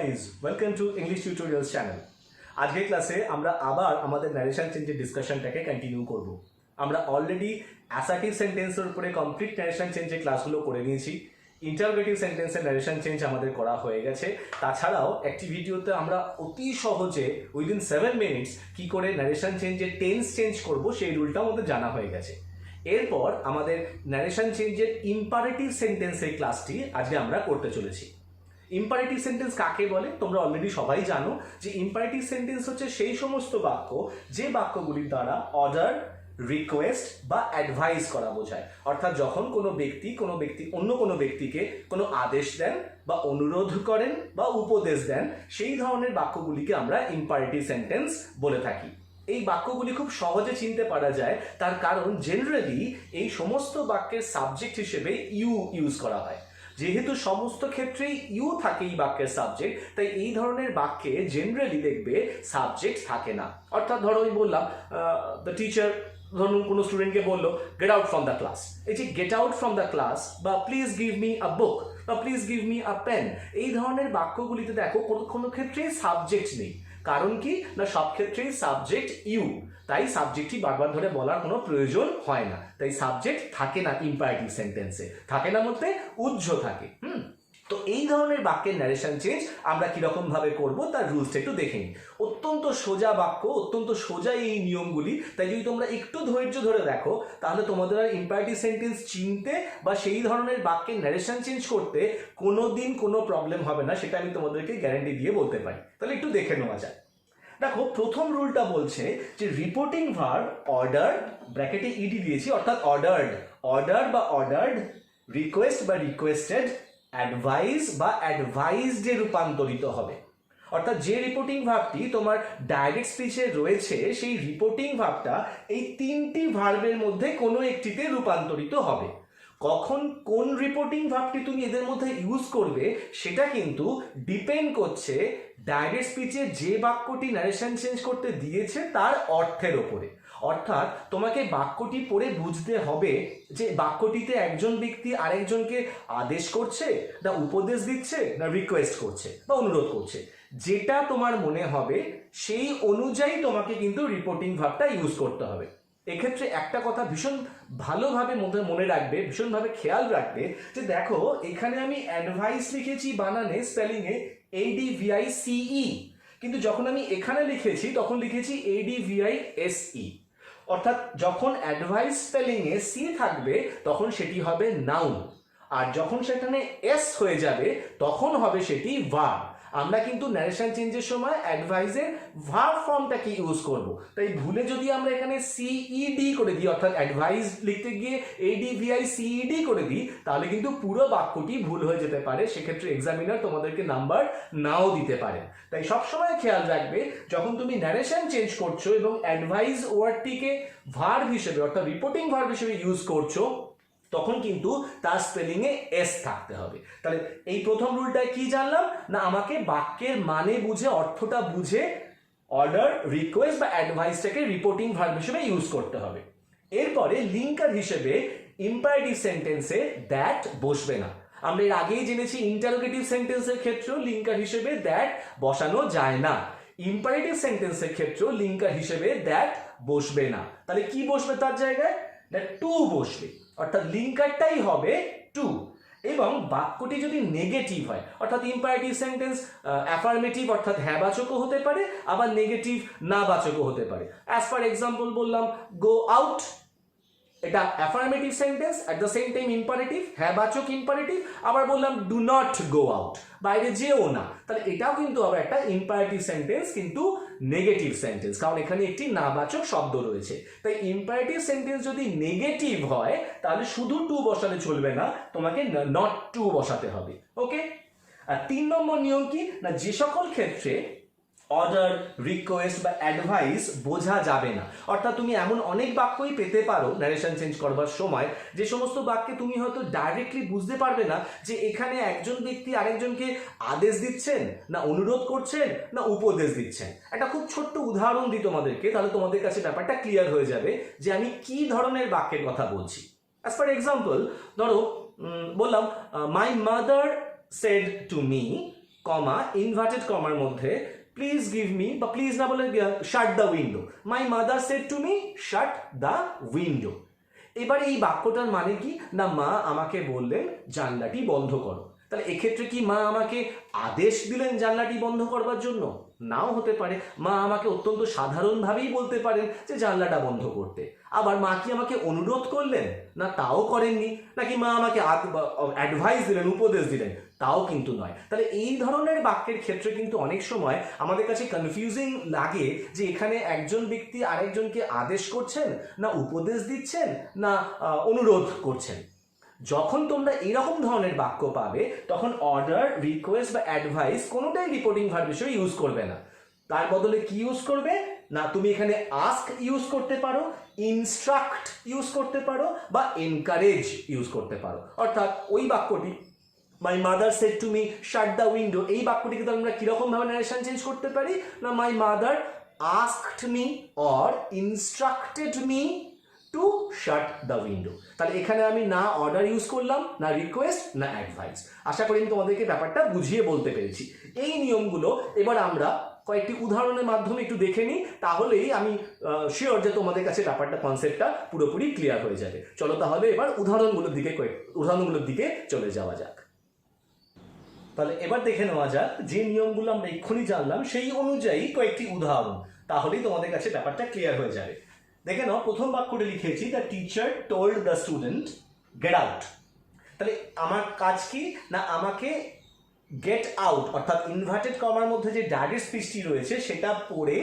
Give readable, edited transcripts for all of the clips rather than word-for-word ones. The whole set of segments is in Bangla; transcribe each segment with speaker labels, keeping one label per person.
Speaker 1: Guys, welcome to English tutorials channel. আজকের ক্লাসে আমরা আবার আমাদের ন্যারেশন চেঞ্জের ডিসকাশনটাকে কন্টিনিউ করব। আমরা অলরেডি অ্যাসার্টিভ সেন্টেন্সের উপরে কমপ্লিট ন্যারেশন চেঞ্জের ক্লাসগুলো করে নিয়েছি। ইন্টারোগেটিভ সেন্টেন্সের ন্যারেশন চেঞ্জ আমাদের করা হয়ে গেছে। তাছাড়াও একটি ভিডিওতে আমরা অতি সহজে উইদিন 7 মিনিটস কী করে ন্যারেশন চেঞ্জের টেন্স চেঞ্জ করব সেই রুলটাও আমাদের জানা হয়ে গেছে। এরপর আমাদের ন্যারেশন চেঞ্জের ইম্পারেটিভ সেন্টেন্সের ক্লাসটি আজকে আমরা করতে চলেছি। ইম্পারেটিভ সেন্টেন্স কাকে বলে তোমরা অলরেডি সবাই জানো যে ইম্পারেটিভ সেন্টেন্স হচ্ছে সেই সমস্ত বাক্য যে বাক্যগুলির দ্বারা অর্ডার, রিকোয়েস্ট বা অ্যাডভাইস করা বোঝায়। অর্থাৎ যখন কোনো ব্যক্তি অন্য কোনো ব্যক্তিকে কোনো আদেশ দেন বা অনুরোধ করেন বা উপদেশ দেন, সেই ধরনের বাক্যগুলিকে আমরা ইম্পারেটিভ সেন্টেন্স বলে থাকি। এই বাক্যগুলি খুব সহজে চিনতে পারা যায়, তার কারণ জেনারেলি এই সমস্ত বাক্যের সাবজেক্ট হিসেবে ইউ ইউজ করা হয়। যেহেতু সমস্ত ক্ষেত্রেই ইউ থাকে এই বাক্যের সাবজেক্ট, তাই এই ধরনের বাক্যে জেনারেলি দেখবে সাবজেক্ট থাকে না। অর্থাৎ ধরো আমি বললাম দ্য টিচার, ধরুন কোনো স্টুডেন্টকে বললো get out from the class. এই যে get out from the class বা please give me a book বা please give me a pen, এই ধরনের বাক্যগুলিতে দেখো কোনো ক্ষেত্রেই সাবজেক্ট নেই। কারণ কি না, সব ক্ষেত্রেই সাবজেক্ট ইউ, তাই সাবজেক্টটি বারবার ধরে বলার কোনো প্রয়োজন হয় না। তাই সাবজেক্ট থাকে না ইম্পারেটিভ সেন্টেন্সে, থাকে না মধ্যে উজ্জ থাকে। তো এই ধরনের বাক্যের ন্যারেশন চেঞ্জ আমরা কিরকম ভাবে করব তার রুলসটা একটু দেখে নিই। অত্যন্ত সোজা বাক্য, অত্যন্ত সোজা এই নিয়মগুলি, তাই যদি তোমরা একটু ধৈর্য ধরে দেখো তাহলে তোমাদের আর ইম্পারেটিভ সেন্টেন্স চিনতে বা সেই ধরনের বাক্যের ন্যারেশন চেঞ্জ করতে কোনোদিন কোনো প্রবলেম হবে না, সেটা আমি তোমাদেরকে গ্যারান্টি দিয়ে বলতে পারি। তাহলে একটু দেখে নেওয়া যায়। দেখো প্রথম রুলটা বলছে যে রিপোর্টিং ভার্ব অর্ডার, ব্র্যাকেটে ইডি দিয়েছি, অর্থাৎ অর্ডার বা অর্ডার্ড, রিকোয়েস্ট বা রিকোয়েস্টেড, অ্যাডভাইস বা অ্যাডভাইসডে রূপান্তরিত হবে। অর্থাৎ যে রিপোর্টিং ভার্বটি তোমার ডাইরেক্ট স্পিচে রয়েছে সেই রিপোর্টিং ভার্বটা এই তিনটি ভার্বের মধ্যে কোনো একটিতে রূপান্তরিত হবে। কখন কোন রিপোর্টিং ভার্বটি তুমি এদের মধ্যে ইউজ করবে সেটা কিন্তু ডিপেন্ড করছে ডাইরেক্ট স্পিচে যে বাক্যটি ন্যারেশন চেঞ্জ করতে দিয়েছে তার অর্থের ওপরে। অর্থাৎ তোমাকে বাক্যটি পড়ে বুঝতে হবে যে বাক্যটিতে একজন ব্যক্তি আরেকজনকে আদেশ করছে না উপদেশ দিচ্ছে না রিকোয়েস্ট করছে বা অনুরোধ করছে। যেটা তোমার মনে হবে সেই অনুযায়ী তোমাকে কিন্তু রিপোর্টিং ভার্বটা ইউজ করতে হবে। এক্ষেত্রে একটা কথা ভীষণ ভালোভাবে মনে রাখবে, ভীষণভাবে খেয়াল রাখবে যে দেখো এখানে আমি অ্যাডভাইস লিখেছি বানানে স্পেলিংয়ে ADVICE, কিন্তু যখন আমি এখানে লিখেছি তখন লিখেছি ADVISE। অর্থাৎ যখন অ্যাডভাইস স্পেলিংয়ে সি থাকবে তখন সেটি হবে নাউন, আর যখন সেখানে এস হয়ে যাবে তখন হবে সেটি ভার্ব। আমরা কিন্তু ন্যারেশন চেঞ্জের সময় অ্যাডভাইসের ভার্ব ফর্মটাকে ইউজ করব। তাই ভুলে যদি আমরা এখানে সিইডি করে দিই, অর্থাৎ অ্যাডভাইস লিখতে গিয়ে ADVICED করে দিই, তাহলে কিন্তু পুরো বাক্যটি ভুল হয়ে যেতে পারে। সেক্ষেত্রে এক্সামিনার তোমাদেরকে নাম্বার নাও দিতে পারে। তাই সবসময় খেয়াল রাখবে যখন তুমি ন্যারেশন চেঞ্জ করছো এবং অ্যাডভাইস ওয়ার্ডটিকে ভার্ব হিসেবে অর্থাৎ রিপোর্টিং ভার্ব হিসেবে ইউজ করছো, তখন কিন্তু তার স্পেলিংয়ে এস থাকতে হবে। তাহলে এই প্রথম রুলটায় কি জানলাম না, আমাকে বাক্যের মানে বুঝে, অর্থটা বুঝে অর্ডার, রিকোয়েস্ট বা অ্যাডভাইসটাকে রিপোর্টিং ভার্ব হিসেবে ইউজ করতে হবে। এরপরে লিঙ্কার হিসেবে ইম্পারেটিভ সেন্টেন্সে দ্যাট বসবে না। আমরা এর আগেই জেনেছি ইন্টারোগেটিভ সেন্টেন্সের ক্ষেত্রেও লিঙ্কার হিসেবে দ্যাট বসানো যায় না। ইম্পারেটিভ সেন্টেন্সের ক্ষেত্রেও লিঙ্কার হিসেবে দ্যাট বসবে না। তাহলে কি বসবে তার জায়গায়? দ্যাট টু বসবে, অর্থাৎ লিঙ্কারটাই হবে টু। এবং বাক্যটি যদি নেগেটিভ হয়, অর্থাৎ ইম্পারেটিভ সেন্টেন্স অ্যাফার্মেটিভ অর্থাৎ হ্যাঁবাচকও হতে পারে, আবার নেগেটিভ না বাচকও হতে পারে। অ্যাজ ফর এক্সাম্পল বললাম গো আউট, এটা affirmative sentence, at the same time imperative, হ্যাঁবাচক ইম্পারেটিভ। আবার বললাম ডু নট গো আউট, বাইরে যেও না, তাহলে এটাও কিন্তু আবার একটা ইম্পারেটিভ সেন্টেন্স কিন্তু নেগেটিভ সেন্টেন্স, কারণ এখানে একটি নাবাচক শব্দ রয়েছে। তাই ইম্পারেটিভ সেন্টেন্স যদি নেগেটিভ হয় তাহলে শুধু টু বসালে চলবে না, তোমাকে নট টু বসাতে হবে। ওকে। আর 3 নম্বর নিয়ম কি না, যে সকল ক্ষেত্রে অর্ডার, রিকোয়েস্ট বা অ্যাডভাইস বোঝা যাবে না, অর্থাৎ তুমি এমন অনেক বাক্যই পেতে পারো ন্যারেশন চেঞ্জ করবার সময় যে সমস্ত বাক্যে তুমি হয়তো ডাইরেক্টলি বুঝতে পারবে না যে এখানে একজন ব্যক্তি আরেকজনকে আদেশ দিচ্ছেন না অনুরোধ করছেন না উপদেশ দিচ্ছেন। একটা খুব ছোট্ট উদাহরণ দিই তোমাদেরকে, তাহলে তোমাদের কাছে ব্যাপারটা ক্লিয়ার হয়ে যাবে যে আমি কি ধরনের বাক্যের কথা বলছি। অ্যাজ ফর এক্সাম্পল ধরো বললাম my mother said to me comma inverted কমার মধ্যে প্লিজ গিভ মি, বা প্লিজ না বলে শাট the window, my mother said to me shut the window. এবার এই বাক্যটার মানে কি না, মা আমাকে বললেন জানলাটি বন্ধ করো। তাহলে এক্ষেত্রে কি মা আমাকে আদেশ দিলেন জানলাটি বন্ধ করবার জন্য? নাও হতে পারে। মা আমাকে অত্যন্ত সাধারণভাবেই বলতে পারেন যে জানলাটা বন্ধ করতে। আবার মা কি আমাকে অনুরোধ করলেন? না, তাও করেননি। নাকি মা আমাকে অ্যাডভাইস দিলেন, উপদেশ দিলেন? তাও কিন্তু নয়। তাহলে এই ধরনের বাক্যের ক্ষেত্রে কিন্তু অনেক সময় আমাদের কাছে কনফিউজিং লাগে যে এখানে একজন ব্যক্তি আরেকজনকে আদেশ করছেন, না উপদেশ দিচ্ছেন, না অনুরোধ করছেন। যখন তোমরা এরকম ধরনের বাক্য পাবে তখন অর্ডার, রিকোয়েস্ট বা অ্যাডভাইস কোনোটাই রিপোর্টিং ভার্ব হিসেবে ইউজ করবে না। তার বদলে কি ইউজ করবে না, তুমি এখানে আস্ক ইউজ করতে পারো, ইনস্ট্রাক্ট ইউজ করতে পারো, বা এনকারেজ ইউজ করতে পারো। অর্থাৎ ওই বাক্যটি my mother said to me shut the window, এই বাক্যটিকে তো আমরা কিরকম ভাবে নারেশন চেঞ্জ করতে পারি না, my mother asked me or instructed me two shut the window. তাহলে এখানে আমি না অর্ডার ইউজ করলাম, না রিকোয়েস্ট, না অ্যাডভাইস। আশা করি আমি তোমাদেরকে ব্যাপারটা বুঝিয়ে বলতে পেরেছি। এই নিয়মগুলো এবার আমরা কয়েকটি উদাহরণের মাধ্যমে একটু দেখে নিই, তাহলেই আমি শিওর যে তোমাদের কাছে ব্যাপারটা, কনসেপ্টটা পুরোপুরি ক্লিয়ার হয়ে যাবে। চলো তাহলে এবার উদাহরণগুলোর দিকে চলে যাওয়া যাক। তাহলে এবার দেখে নেওয়া যাক যে নিয়মগুলো আমরা এক্ষুনি জানলাম সেই অনুযায়ী কয়েকটি উদাহরণ, তাহলেই তোমাদের কাছে ব্যাপারটা ক্লিয়ার হয়ে যাবে। দেখে নাও, প্রথম বাক্যটি লিখেছি the teacher told the student get out. তাহলে আমার কাজ কি না, আমাকে গেট আউট অর্থাৎ ইনভার্টেড কমার মধ্যে যে ডাইরেক্ট স্পিচটি রয়েছে সেটা পড়ে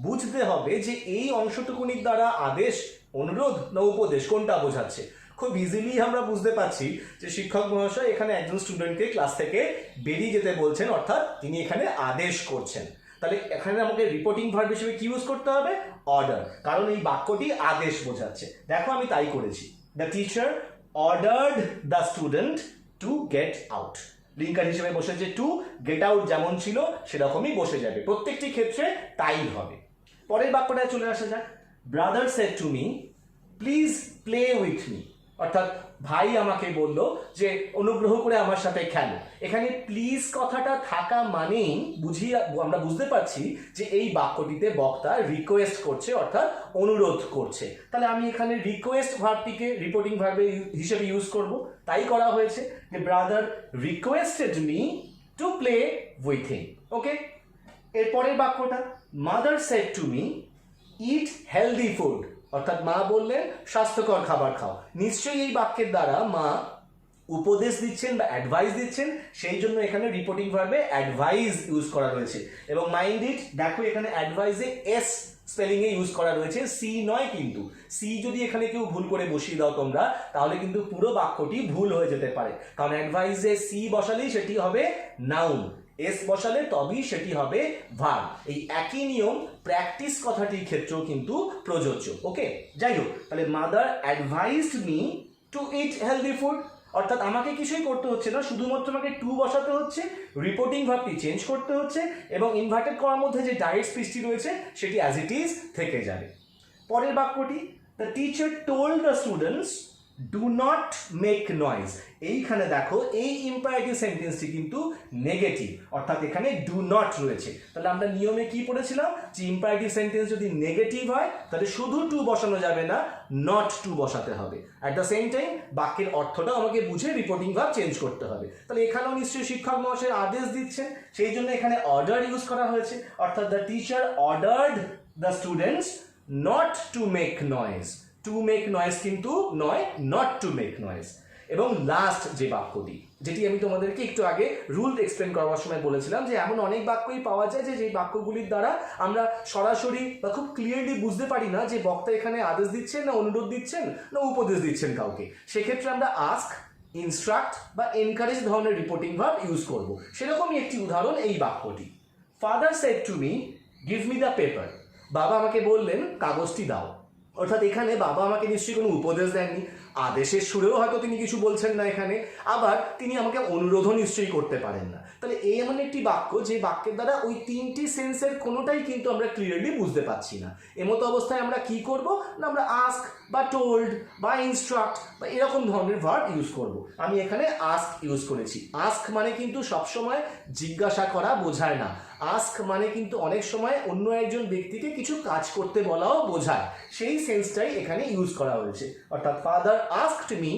Speaker 1: বুঝতে হবে যে এই অংশটুকুনির দ্বারা আদেশ, অনুরোধ না উপদেশ কোনটা বোঝাচ্ছে। খুব ইজিলি আমরা বুঝতে পারছি যে শিক্ষক মহাশয় এখানে একজন স্টুডেন্টকে ক্লাস থেকে বেরিয়ে যেতে বলছেন, অর্থাৎ তিনি এখানে আদেশ করছেন। তাহলে এখানে আমাকে রিপোর্টিং ভার্ব হিসেবে কি ইউজ করতে হবে? অর্ডার, কারণ এই বাক্যটি আদেশ বোঝাচ্ছে। দেখো আমি তাই করেছি, the teacher ordered the student to get out. Linker হিসেবে বসেছে টু, গেট আউট যেমন ছিল সেরকমই বসে যাবে, প্রত্যেকটি ক্ষেত্রে তাই হবে। পরের বাক্যটায় চলে আসা যাক, brother shed to me please play with me. অর্থাৎ ভাই আমাকে বলল যে অনুগ্রহ করে আমার সাথে খেলো। এখানে প্লিজ কথাটা থাকা মানেই আমরা বুঝতে পারছি যে এই বাক্যটিতে বক্তা রিকোয়েস্ট করছে, অর্থাৎ অনুরোধ করছে। তাহলে আমি এখানে রিকোয়েস্ট ভার্বটিকে রিপোর্টিং ভার্বে হিসেবে ইউজ করব, তাই করা হয়েছে যে brother requested me to play with him. Okay, এরপরের বাক্যটা, mother said to me eat healthy food. অর্থাৎ মা বললেন স্বাস্থ্যকর খাবার খাও। নিশ্চয়ই এই বাক্যের দ্বারা মা উপদেশ দিচ্ছেন বা অ্যাডভাইস দিচ্ছেন, সেই জন্য এখানে রিপোর্টিং ভার্বে অ্যাডভাইস ইউজ করা রয়েছে। এবং মাইন্ড ইট, দেখো এখানে অ্যাডভাইসে এস স্পেলিং এ ইউজ করা রয়েছে, সি নয়। কিন্তু সি যদি এখানে কেউ ভুল করে বসিয়ে দাও তোমরা, তাহলে কিন্তু পুরো বাক্যটি ভুল হয়ে যেতে পারে। কারণ অ্যাডভাইসে সি বসালেই সেটি হবে নাউন, এস বসালে তবেই সেটি হবে ভার্ব। এই একই নিয়ম প্র্যাকটিস কথাটির ক্ষেত্রেও কিন্তু প্রযোজ্য। ওকে, যাই হোক, তাহলে মাদার অ্যাডভাইসড মি টু ইট হেলদি ফুড। অর্থাৎ আমাকে কিছুই করতে হচ্ছে না, শুধুমাত্র আমাকে টু বসাতে হচ্ছে, রিপোর্টিং ভার্বটি চেঞ্জ করতে হচ্ছে, এবং ইনভার্টেড করার মধ্যে যে ডাইরেক্ট স্পিচটি রয়েছে সেটি অ্যাজ ইট ইজ থেকে যাবে। পরের বাক্যটি, the teacher told the students do not make noise. এইখানে দেখো এই ইম্পারেটিভ সেন্টেন্সটি কিন্তু নেগেটিভ, অর্থাৎ এখানে ডু নট রয়েছে। তাহলে আমরা নিয়মে কি পড়েছিলাম যে ইম্পারেটিভ সেন্টেন্স যদি নেগেটিভ হয় তাহলে শুধু টু বসানো যাবে না, নট টু বসাতে হবে। অ্যাট দ্য সেম টাইম বাক্যের অর্থটা আমাকে বুঝে রিপোর্টিং ভার্ব চেঞ্জ করতে হবে। তাহলে এখানেও নিশ্চয়ই শিক্ষক মহাশয় আদেশ দিচ্ছেন, সেই জন্য এখানে অর্ডার ইউজ করা হয়েছে। অর্থাৎ the teacher ordered the students not to make noise. To make noise কিন্তু নয়, নট টু মেক নয়েজ। এবং লাস্ট যে বাক্যটি, যেটি আমি তোমাদেরকে একটু আগে রুল এক্সপ্লেন করবার সময় বলেছিলাম যে এমন অনেক বাক্যই পাওয়া যায় যে বাক্যগুলির দ্বারা আমরা সরাসরি বা খুব ক্লিয়ারলি বুঝতে পারি না যে বক্তা এখানে আদেশ দিচ্ছেন, না অনুরোধ দিচ্ছেন, না উপদেশ দিচ্ছেন কাউকে। সেক্ষেত্রে আমরা আস্ক, ইনস্ট্রাক্ট বা এনকারেজ ধরনের রিপোর্টিং ভার্ব ইউজ করব। সেরকমই একটি উদাহরণ এই বাক্যটি, father said to me give me the paper. বাবা আমাকে বললেন কাগজটি দাও। অর্থাৎ এখানে বাবা আমাকে নিশ্চয়ই কোনো উপদেশ দেননি, আদেশের সুরেও হয়তো তিনি কিছু বলছেন না এখানে, আবার তিনি আমাকে অনুরোধও নিশ্চয়ই করতে পারেন না। তাহলে এই এমন একটি বাক্য যে বাক্যের দ্বারা ওই তিনটি সেন্সের কোনোটাই কিন্তু আমরা ক্লিয়ারলি বুঝতে পারছি না। এমতো অবস্থায় আমরা কি করব না, আমরা আস্ক বা টোল্ড বা ইনস্ট্রাক্ট বা এরকম ধরনের ভার্ব ইউজ করব। আমি এখানে আস্ক ইউজ করেছি। আস্ক মানে কিন্তু সবসময় জিজ্ঞাসা করা বোঝায় না। আস্ক মানে কিন্তু অনেক সময় অন্য একজন ব্যক্তিকে কিছু কাজ করতে বলাও বোঝায়, সেই সেন্সটাই এখানে ইউজ করা হয়েছে। অর্থাৎ father asked me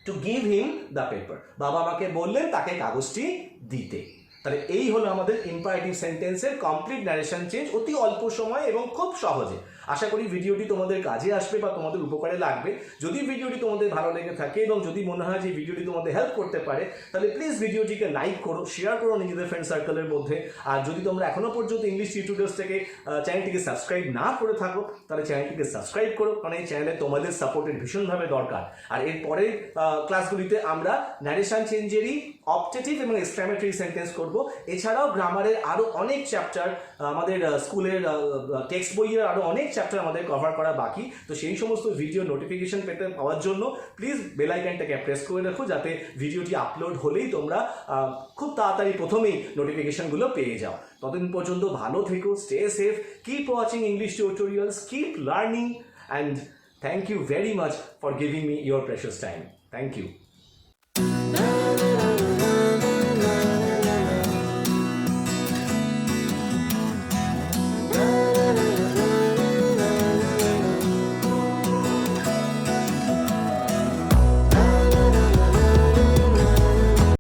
Speaker 1: to give him the paper, বাবা আমাকে বললেন তাকে কাগজটি দিতে। তাহলে এই হলো আমাদের ইম্পারেটিভ সেন্টেন্সের কমপ্লিট ন্যারেশন চেঞ্জ, অতি অল্প সময় এবং খুব সহজে। আশা করি ভিডিওটি তোমাদের কাজে আসবে বা তোমাদের উপকারে লাগবে। যদি ভিডিওটি তোমাদের ভালো লেগে থাকে এবং যদি মনে হয় যে ভিডিওটি তোমাদের হেল্প করতে পারে, তাহলে প্লিজ ভিডিওটিকে লাইক করো, শেয়ার করো নিজেদের ফ্রেন্ড সার্কেলের মধ্যে। আর যদি তোমরা এখনো পর্যন্ত ইংলিশ টিউটোরিয়ালস থেকে চ্যানেলটিকে সাবস্ক্রাইব না করে থাকো, তাহলে চ্যানেলটিকে সাবস্ক্রাইব করো, কারণ এই চ্যানেলে তোমাদের সাপোর্টের ভীষণভাবে দরকার। আর এর পরের ক্লাসগুলিতে আমরা ন্যারেশন চেঞ্জেরই অপটেটিভ এবং এক্সক্লামেটরি সেন্টেন্স করব। এছাড়াও গ্রামারের আরও অনেক চ্যাপ্টার, আমাদের স্কুলের টেক্সট বইয়ের আরও অনেক চ্যাপ্টার আমাদের কভার করা বাকি। তো সেই সমস্ত ভিডিও নোটিফিকেশন পাওয়ার জন্য প্লিজ বেল আইকনটাকে প্রেস করে রাখো, যাতে ভিডিওটি আপলোড হলেই তোমরা খুব তাড়াতাড়ি প্রথমেই নোটিফিকেশনগুলো পেয়ে যাও। ততদিন পর্যন্ত ভালো থেকো, stay safe, keep watching English tutorials, keep learning, and thank you very much for giving me your precious time. Thank you.